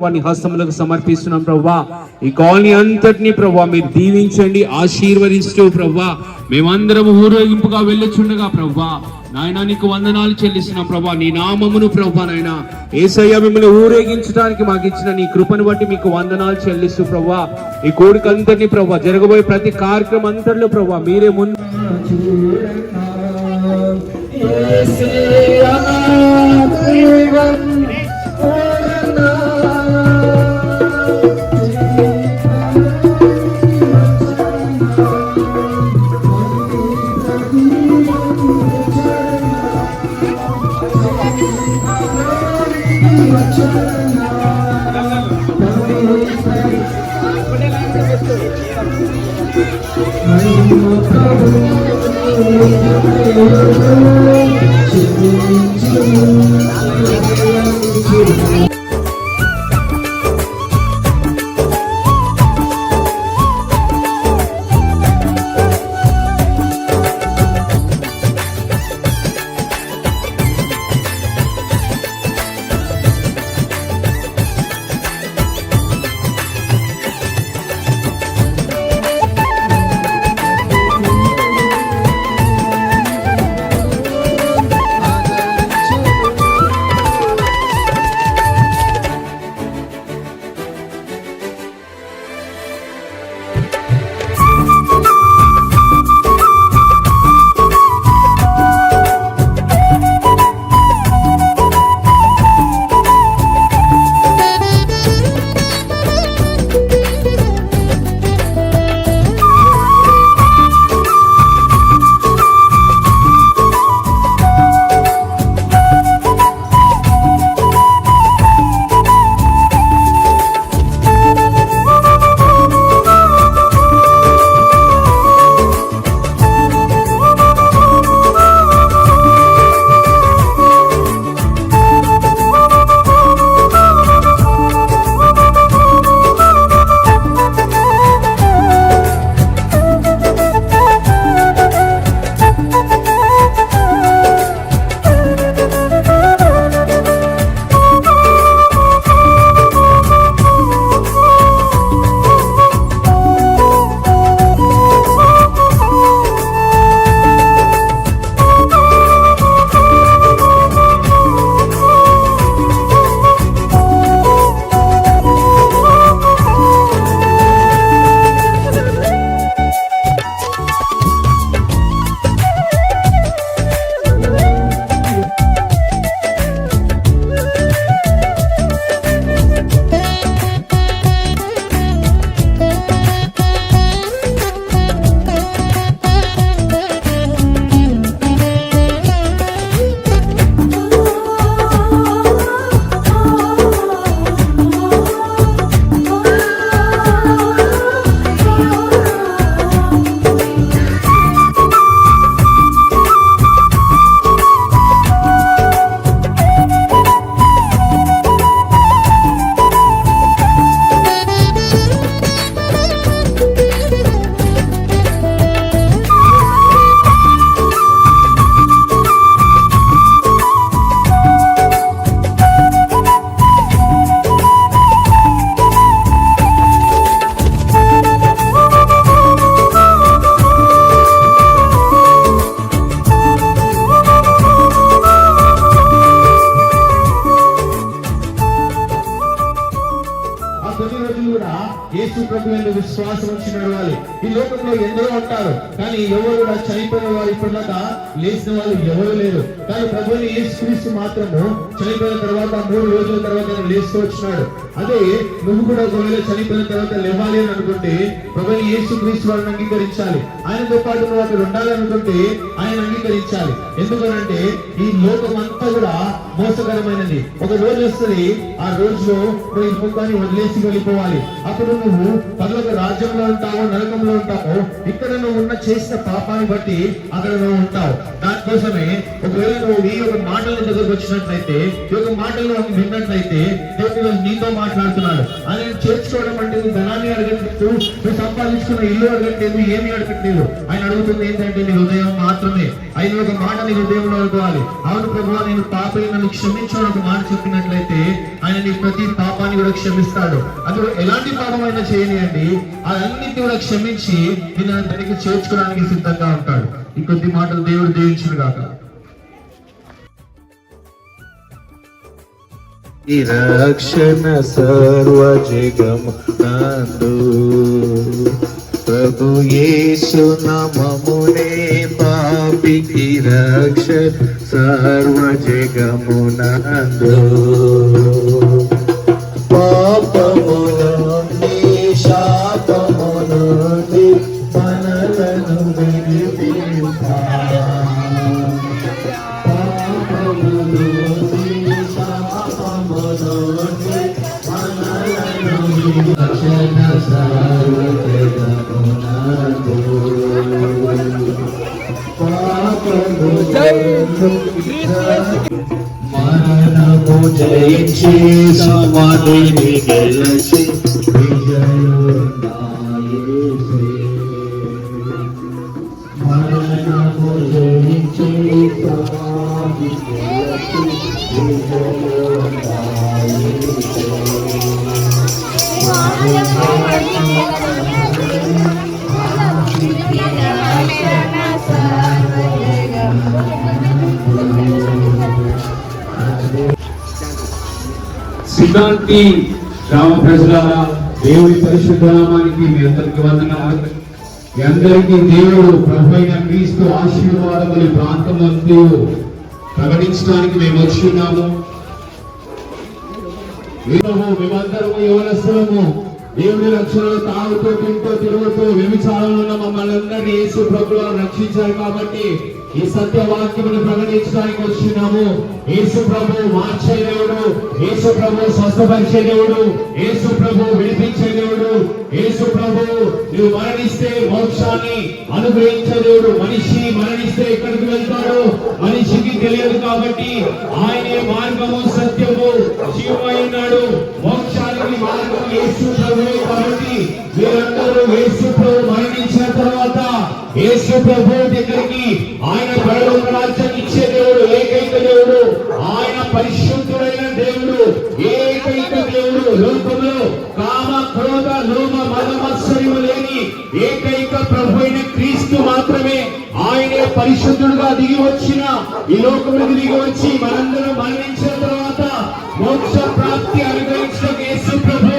వారిని హస్తములకు సమర్పిస్తున్నాం ప్రభువా. ఈ కాలనీ అంతటినీ ప్రభువా మీరు దీవించండి, ఆశీర్వదిస్తూ ప్రభువా మేమందరం ఊరేగింపుగా వెళ్ళొచ్చుండగా ప్రభువా నాయన నీకు వందనాలు చెల్లిస్తున్నాం ప్రభువా. నీ నామమును ప్రభువా నాయన యేసయ్య మిమ్మల్ని ఊరేగించడానికి మాకు ఇచ్చిన నీ కృపను బట్టి మీకు వందనాలు చెల్లిస్తూ ప్రభువా ఈ కోడికంతటిని ప్రభువా జరగబోయే ప్రతి కార్యక్రమం అంతట్లో ప్రభువా మీరే ముందు విశ్వాసం వచ్చి నడవాలి. ఈ లోకంలో ఎందరో ఉంటారు, కానీ ఎవరు కూడా చనిపోయిన వారు ఇప్పటిదాకా లేచిన వాళ్ళు ఎవరు లేరు. కానీ ప్రభువుని యేసుక్రీస్తు మాత్రము చనిపోయిన తర్వాత 3 రోజుల తర్వాత లేస్తూ వచ్చినాడు. అదే నువ్వు కూడా ఒకవేళ చనిపోయిన తర్వాత లేవాలి అని అనుకుంటే ప్రభువుని యేసుక్రీస్తు వారిని అంగీకరించాలి. ఆయనతో పాటు నువ్వు అక్కడ ఉండాలి అనుకుంటే ఆయన అంగీకరించాలి. ఎందుకనంటే ఈ లోకం అంతా కూడా మోసకరమైనది. ఒక రోజు వస్తుంది, ఆ రోజులో నువ్వు ఈ లోకాన్ని వదిలేసి వెళ్ళిపోవాలి. అప్పుడు నువ్వు పరలోక రాజ్యంలో ఉంటావో నరకంలో ఉంటావో, ఇక్కడ నువ్వు చేసిన పాపాన్ని బట్టి అక్కడ నువ్వు ఉంటావు. దానికోసమే ఒకవేళ నువ్వు ఈ యొక్క మాటలను దగ్గరకు వచ్చినట్లయితే, ఈ యొక్క మాటలు విన్నట్లయితే దేవుడు నీతో మాట్లాడుతున్నాడు. ఆయన చేర్చుకోవడం అంటే నువ్వు ధనాన్ని అడగట్లేదు, నువ్వు సంపాదించుకున్న ఇల్లు అడగట్లేదు, ఏమి అడగట్లేదు. ఆయన అడుగుతుంది ఏంటంటే నీ హృదయం మాత్రమే. ఆయన ఒక మాట నీ హృదయంలో అనుకోవాలి. అవును ప్రభువా నేను పాపి, నన్ను క్షమించు ఒక మాట చెప్పినట్లయితే ఆయన నీ ప్రతి పాపాన్ని కూడా క్షమిస్తాడు. అందులో ఎలాంటి పాపమైనా చేయనియండి, అదన్నిటిని కూడా క్షమించి నేను దానికి చేర్చుకోవడానికి సిద్ధంగా ఉంటాడు. ఈ కొద్ది మాటలు దేవుడు దీవించును గాక. ఈ రక్షణ సర్వ జగమునందు ప్రభు యేసు నామమునే పాపికి రక్షణ సర్వ జగమునందు పాపము నుండి శాపము నుండి మనలను విడిపింపా మరణము జయించి సమాధిని గెలిచి మరణము జయించి సమాధి సిద్ధాంతి గ్రామ ప్రజలారా, దేవుడి పరిశుద్ధ నామానికి మీ అందరికి వందనాలు. మీ అందరికీ దేవుడు ప్రభు అయిన క్రీస్తు ఆశీర్వాదములు ప్రాంతంలో ప్రకటించడానికి మేము వచ్చున్నాము. మేమందరము యవనస్తులము దేవుడి రక్షణలో తాగుతూ తింటూ తిరుగుతూ వ్యభిచారంలో ఉన్న మమ్మల్ని అందరినీ యేసు ప్రభువు రక్షించారు. కాబట్టి ఈ సత్యవాక్యమును ప్రకటించడానికి వచ్చినాము. యేసు ప్రభు మార్చే దేవుడు, యేసు ప్రభు స్వస్థపరిచే దేవుడు, యేసు ప్రభు విడిపించే దేవుడు, యేసు ప్రభు నువ్వు మరణిస్తే మోక్షాన్ని అనుగ్రహించే దేవుడు. మనిషి మరణిస్తే ఎక్కడికి వెళ్తాడో మనిషికి తెలియదు. కాబట్టి ఆయనే మార్గము సత్యము జీవమై ఉన్నాడు. మోక్షానికి మార్గం యేసు ప్రభువే. కాబట్టి మీరందరూ యేసు ప్రభు మరణించిన తర్వాత యేసు ప్రభు దగ్గరికి ఆయన పరలోక రాజ్యం ఇచ్చే దేవుడు, ఏకైక దేవుడు, ఆయన పరిశుద్ధుడైన దేవుడు, ఏకైక దేవుడు. లోకంలో కామ క్రోధ లోభ మద మత్సర్యము లేని ఏకైక ప్రభు అయిన క్రీస్తు మాత్రమే. ఆయనే పరిశుద్ధుడుగా దిగి వచ్చిన ఈ లోకములకు దిగి వచ్చి మనందరం మరణించిన తర్వాత మోక్ష ప్రాప్తి అనుగ్రహించిన యేసు ప్రభు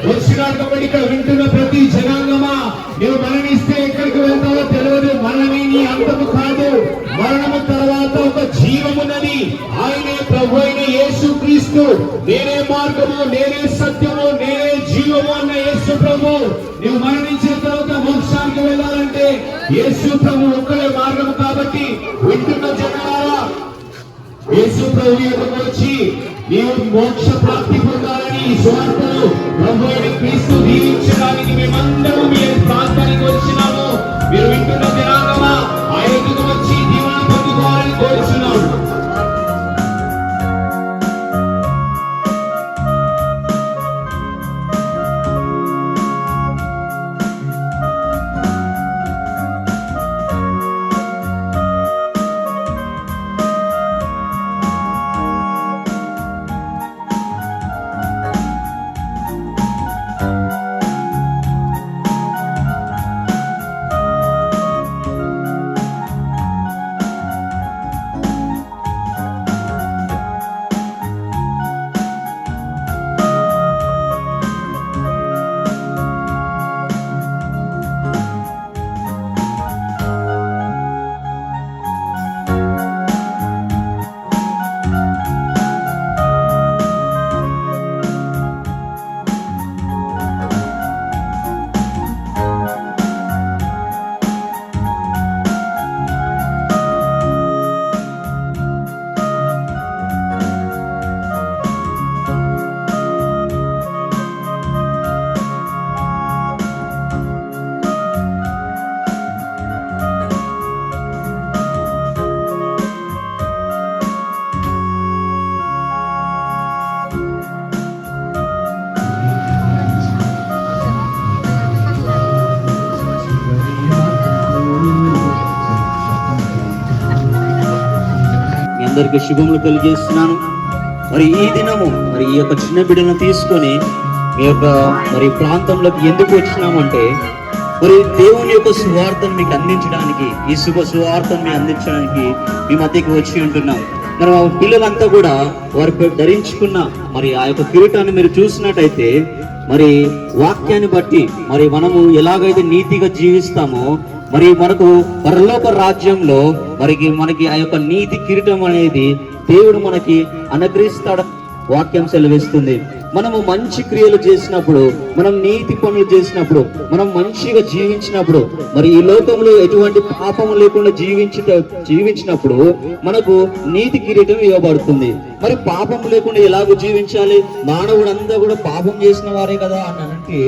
వచ్చినాడు. కాబట్టి ఇక్కడ వింటున్న ప్రతి జనాంగమా, నువ్వు మరణిస్తే ఎక్కడికి వెళ్తావో తెలియదు. మరణమే నీ అంతము కాదు. మరణము తర్వాత ఒక జీవమున్నది. ఆయనే ప్రభు అయిన యేసు క్రీస్తు. నేనే మార్గము, నేనే సత్యము, నేనే జీవము అన్న యేసు ప్రభు. నువ్వు మరణించిన తర్వాత మోక్షానికి వెళ్ళాలంటే యేసు ప్రభు ఒక్కడే మార్గము. కాబట్టి వింటున్న జనారా, యేసు ప్రభు ఎదుగు వచ్చి నీవు మోక్ష ప్రాప్తి పొందాలని స్వార్థను ప్రభు అయిన క్రీస్తు దీవించడానికి మేమందరం మీ ప్రాంతానికి వచ్చినాము. మీరు వింటున్న జనాంగమా, ఆ ఎదుగు వచ్చి దీవెన పొందుకోవాలని కోరుచున్నాము. అందరికీ శుభములు తెలియజేస్తున్నాను. మరి ఈ దినము మరి ఈ యొక్క చిన్న బిడ్డను తీసుకొని మీ యొక్క మరి ప్రాంతంలోకి ఎందుకు వచ్చినామంటే మరి దేవుని యొక్క సువార్తను మీకు అందించడానికి, ఈ సువార్తను మీకు అందించడానికి మీ మధ్యకి వచ్చి ఉంటున్నాం. మరి ఆ పిల్లలంతా కూడా వారు ధరించుకున్న మరి ఆ యొక్క కిరీటాన్ని మీరు చూసినట్టయితే మరి వాక్యాన్ని బట్టి మరి మనము ఎలాగైతే నీతిగా జీవిస్తామో మరి మనకు పరలోక రాజ్యంలో మనకి ఆ యొక్క నీతి కిరీటం అనేది దేవుడు మనకి అనుగ్రహిస్తాడు. వాక్యం సెలవిస్తుంది. మనము మంచి క్రియలు చేసినప్పుడు, మనం నీతి పనులు చేసినప్పుడు, మనం మంచిగా జీవించినప్పుడు, మరి ఈ లోకంలో ఎటువంటి పాపము లేకుండా జీవించినప్పుడు మనకు నీతి కిరీటం ఇవ్వబడుతుంది. మరి పాపం లేకుండా ఎలాగో జీవించాలి? మానవుడంతా కూడా పాపం చేసిన వారే కదా అని అంటే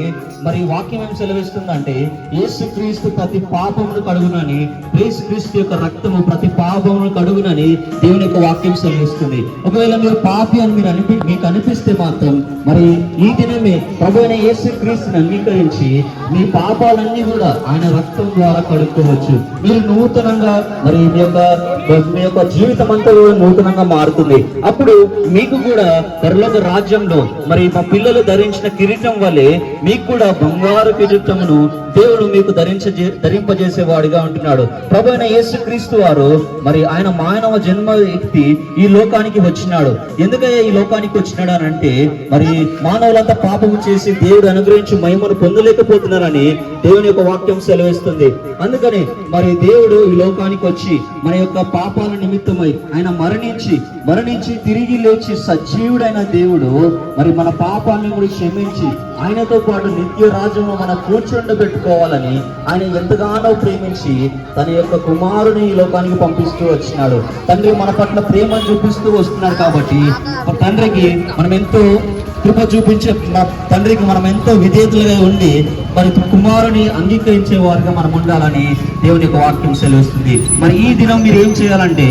మరి వాక్యం ఏం సెలవిస్తుందంటే యేసుక్రీస్తు ప్రతి పాపమును కడుగునని, యేసుక్రీస్తు యొక్క రక్తము ప్రతి పాపమును కడుగునని దేవుని యొక్క వాక్యం సెలవిస్తుంది. ఒకవేళ మీరు పాపి అని మీకు అనిపిస్తే మాత్రం మరి ఈ దినమే ప్రభు అయిన యేసుక్రీస్తుని అంగీకరించి మీ పాపాలన్నీ కూడా ఆయన రక్తం ద్వారా కడుక్కోవచ్చు. మీరు నూతనంగా మరి మీ యొక్క జీవితం అంతా కూడా నూతనంగా మారుతుంది. అప్పుడు మీకు కూడా పరలోక రాజ్యంలో మరి మా పిల్లలు ధరించిన కిరీటం వల్లే మీకు కూడా బంగారు కిరీటమును దేవుడు మీకు ధరింపజేసేవాడిగా ఉంటున్నాడు. ప్రభు అయిన యేసుక్రీస్తు వారు మరి ఆయన మానవ జన్మ ఎత్తి ఈ లోకానికి వచ్చినాడు. ఎందుకయ్యా ఈ లోకానికి వచ్చినాడు అని అంటే మరి మానవులంతా పాపము చేసి దేవుడు అనుగ్రహించి మహిమను పొందలేకపోతున్నారని దేవుని యొక్క వాక్యం సెలవిస్తుంది. అందుకని మరి దేవుడు ఈ లోకానికి వచ్చి మన యొక్క పాపాల నిమిత్తమై ఆయన మరణించి తిరిగి లేచి సజీవుడైన దేవుడు మరి మన పాపాలను కూడా క్షమించి ఆయనతో పాటు నిత్య రాజ్యంలో మన కూర్చుండబెట్టుకోవాలని ఆయన ఎంతగానో ప్రేమించి తన యొక్క కుమారుని ఈ లోకానికి పంపిస్తూ వచ్చినాడు. తండ్రి మన పట్ల ప్రేమను చూపిస్తూ వస్తున్నాడు. కాబట్టి తండ్రికి మనం ఎంతో కృప చూపించే తండ్రికి మనం ఎంతో విధేయతలుగా ఉండి మరి కుమారుని అంగీకరించే వారిగా మనం ఉండాలని దేవుని యొక్క వాక్యం సెలవుస్తుంది. మరి ఈ దినం మీరు ఏం చేయాలంటే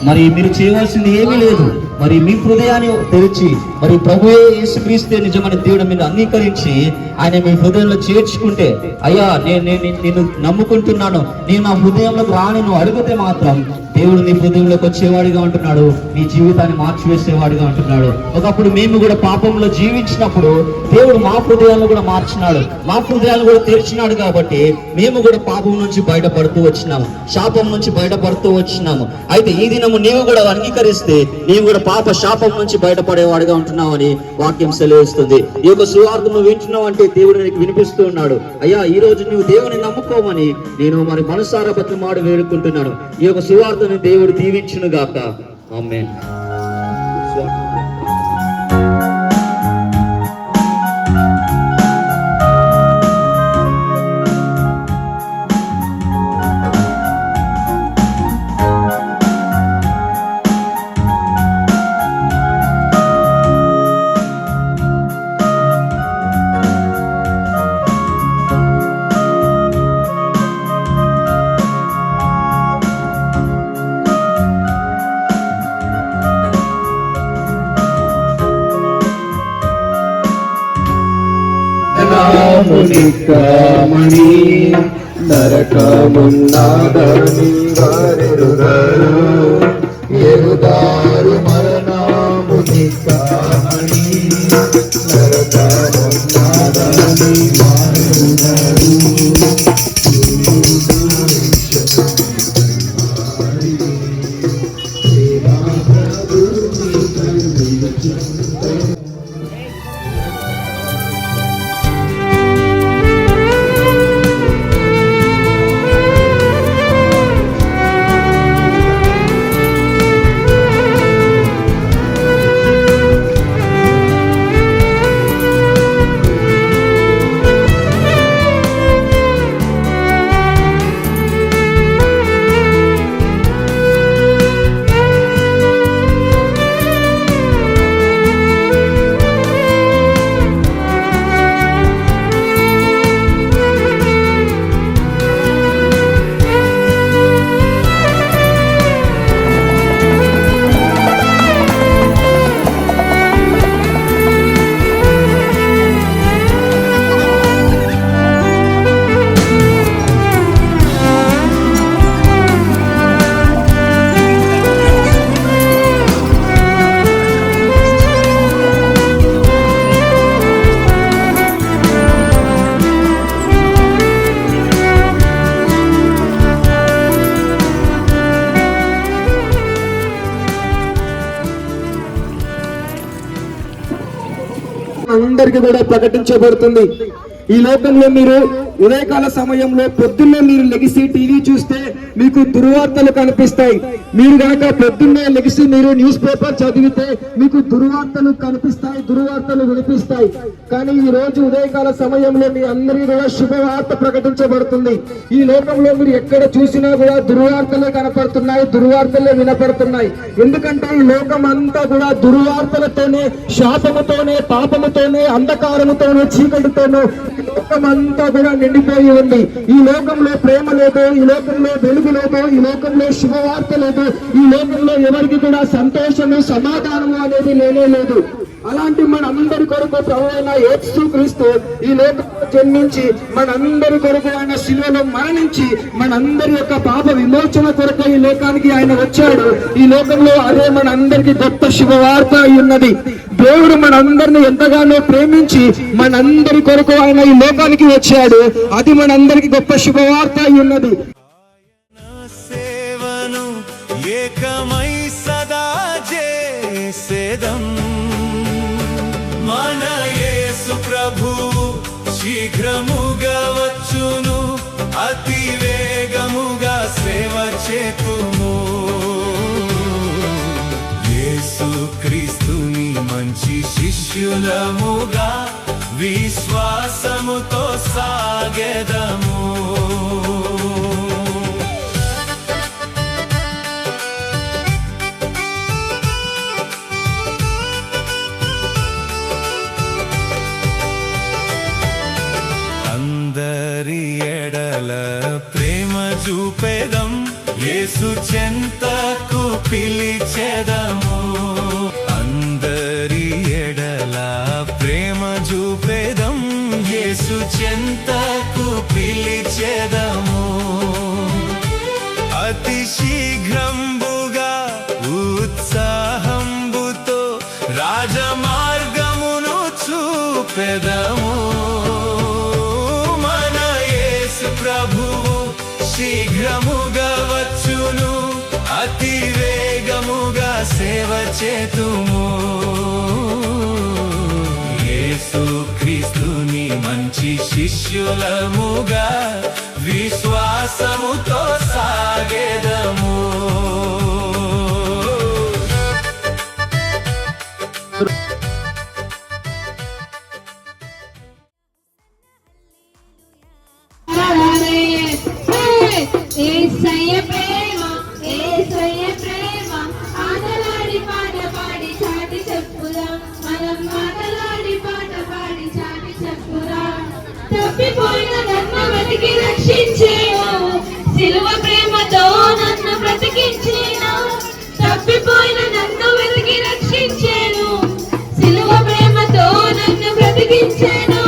మరి మీరు చేయవలసింది ఏమీ లేదు. మరి మీ హృదయాన్ని తెరిచి మరి ప్రభువే యేసుక్రీస్తే నిజమైన దేవుడు మీరు అంగీకరించి ఆయన మీ హృదయంలో చేర్చుకుంటే, అయ్యా నేను నమ్ముకుంటున్నాను, నేను నా హృదయంలోకి రాని నువ్వు అడిగితే మాత్రం దేవుడు నీ హృదయంలోకి వచ్చేవాడిగా ఉంటున్నాడు, నీ జీవితాన్ని మార్చివేసేవాడిగా ఉంటున్నాడు. ఒకప్పుడు మేము కూడా పాపంలో జీవించినప్పుడు దేవుడు మా హృదయాలను కూడా మార్చినాడు, మా హృదయాలను కూడా తెరిచినాడు. కాబట్టి మేము కూడా పాపం నుంచి బయటపడుతూ వచ్చినాము, శాపం నుంచి బయటపడుతూ వచ్చినాము. అయితే ఈ దినము నీవు కూడా అంగీకరిస్తే నీవు కూడా పాప శాపం నుంచి బయటపడేవాడిగా ఉంటున్నావు అని వాక్యం సెలవిస్తుంది. ఈ యొక్క సువార్తను వింటున్నావు అంటే దేవుడు నీకు వినిపిస్తూ ఉన్నాడు. అయ్యా ఈ రోజు నువ్వు దేవుని నమ్ముకోమని నేను మరి మనసారా బతిమాడి వేడుకుంటున్నాను. ఈ యొక్క సువార్తను దేవుడు దీవించును గాక. ఆమేన్. నిక్కమణి నరకమున్నాదని వారెరుగరు, ఎరుగారు మరణము నిక్కమణి నరకమున్నాదని వారెరుగరు. అందరికీ కూడా ప్రకటించబడుతుంది. ఈ లోకంలో మీరు ఉదయకాల సమయంలో పొద్దున్నే మీరు లెగిసి టీవీ చూస్తే మీకు దుర్వార్తలు కనిపిస్తాయి. మీరు కనుక పొద్దున్నే లెగిసి మీరు న్యూస్ పేపర్ చదివితే మీకు దుర్వార్తలు కనిపిస్తాయి, దుర్వార్తలు వినిపిస్తాయి. కానీ ఈ రోజు ఉదయకాల సమయంలో మీ అందరికీ కూడా శుభవార్త ప్రకటించబడుతుంది. ఈ లోకంలో మీరు ఎక్కడ చూసినా కూడా దుర్వార్తలే కనపడుతున్నాయి, దుర్వార్తలే వినపడుతున్నాయి. ఎందుకంటే ఈ లోకం అంతా కూడా దుర్వార్తలతోనే, శాపముతోనే, పాపముతోనే, అంధకారముతోనే, చీకటితోనూ ఈ లోకం అంతా కూడా నిండిపోయి ఉంది. ఈ లోకంలో ప్రేమ లేదు, ఈ లోకంలో వెలుగు లేదు, ఈ లోకంలో శుభవార్త లేదు, ఈ లోకంలో ఎవరికి కూడా సంతోషము, సమాధానము అనేది లేనే లేదు. అలాంటి మన అందరి కొరకు ప్రభువైన యేసు క్రీస్తు ఈ లోకంలో జన్మించి మనందరి కొరకు ఆయన శిలువలో మరణించి మనందరి యొక్క పాప విమోచన కొరకు ఈ లోకానికి ఆయన వచ్చాడు. ఈ లోకంలో అదే మన అందరికి గొప్ప శుభవార్త అయి ఉన్నది. దేవుడు మనందరిని ఎంతగానో ప్రేమించి మనందరి కొరకు ఆయన ఈ లోకానికి వచ్చాడు. అది మనందరికి గొప్ప శుభవార్త అయి ఉన్నది. సేవను ఏకమై సదా చేసేదం మన యేసు ప్రభు శీఘ్రముగా వచ్చును, అతి వేగముగా సేవ చేతుము. యేసు క్రీస్తుని మంచి శిష్యులముగా విశ్వాసముతో సాగెదము. అందరి ఎడల ప్రేమ చూపెదం, యేసు చెంతకు పిలిచెదము. అందరి ఎడల ప్రేమ చూపెదం, యేసు చెంతకు పిలిచెదము. అతి శీఘ్రంబుగా ఉత్సాహంబుతో రాజమార్గమును చూపెదము. మన యేసు ప్రభువు శీఘ్రముగా వచ్చును, అతి వేగముగా సేవ చేతుము. యేసు క్రీస్తుని మంచి శిష్యులముగా విశ్వాసముతో సాగెదము. ఏసయ్య ప్రేమ, ఏసయ్య ప్రేమ, ఆటలాడి పాట పాడి చాటి చెప్పుదాం. మనం మాటలాడి పాట పాడి చాటి చెప్పుదాం. తప్పిపోయిన నన్ను వెతికి రక్షించేను, సిలువ ప్రేమతో నన్ను బ్రతికించేను. తప్పిపోయిన నన్ను వెతికి రక్షించేను, సిలువ ప్రేమతో నన్ను బ్రతికించేను.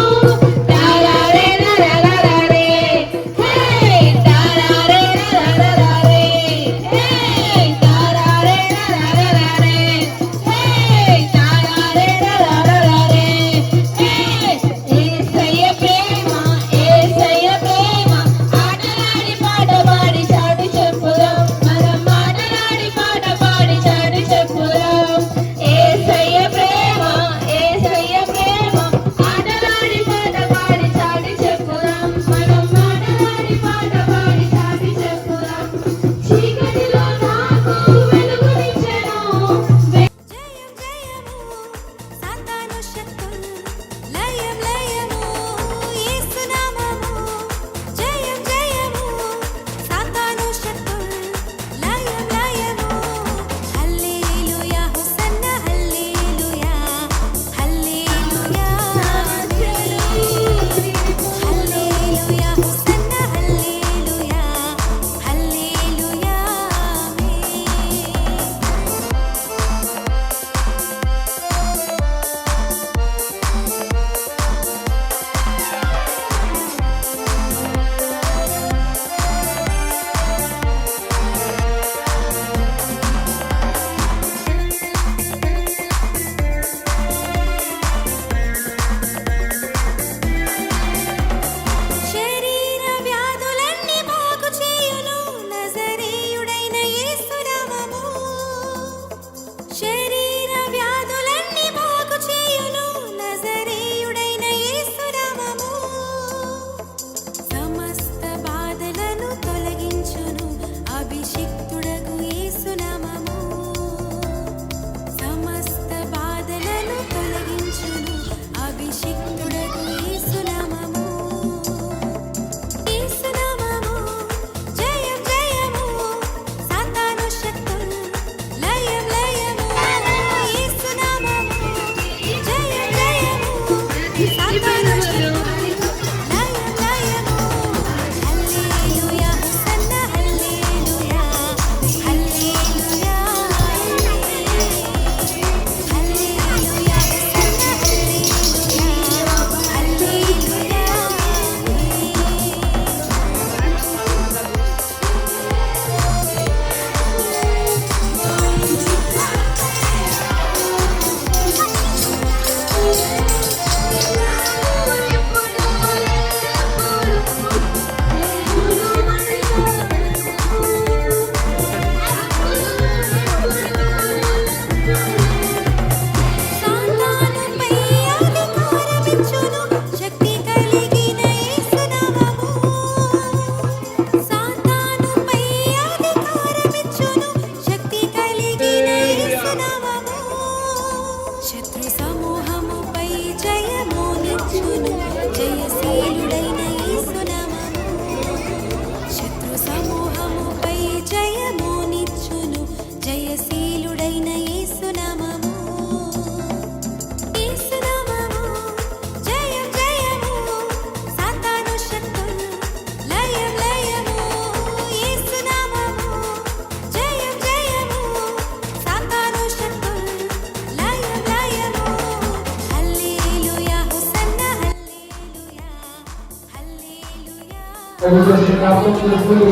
జ్ఞాపకం చేసుకుని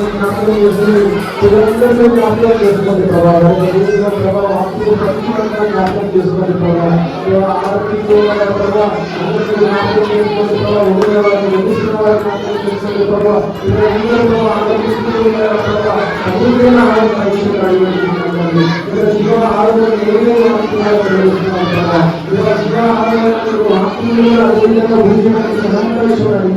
జ్ఞాపకం చేసుకుని పిల్లలందరినీ జ్ఞాపకం చేసుకోండి ప్రభావం జ్ఞాపకం చేసుకోండి ప్రభావం ఆరోగ్యం ప్రభావ అందరికీ జ్ఞాపకం చేసుకోండి ప్రభావ ఉండే వారిని వండిస్తున్న వారిని జ్ఞాపకం చేసుకోండి ప్రభావ అందరూ ఆరోగ్యం ప్రభావ అభివృద్ధి జీవన ఆరోగ్యం ఏదైనా జీవన ఆరోగ్యం ఆత్మీయంగా అభివృద్ధిగా చూడాలి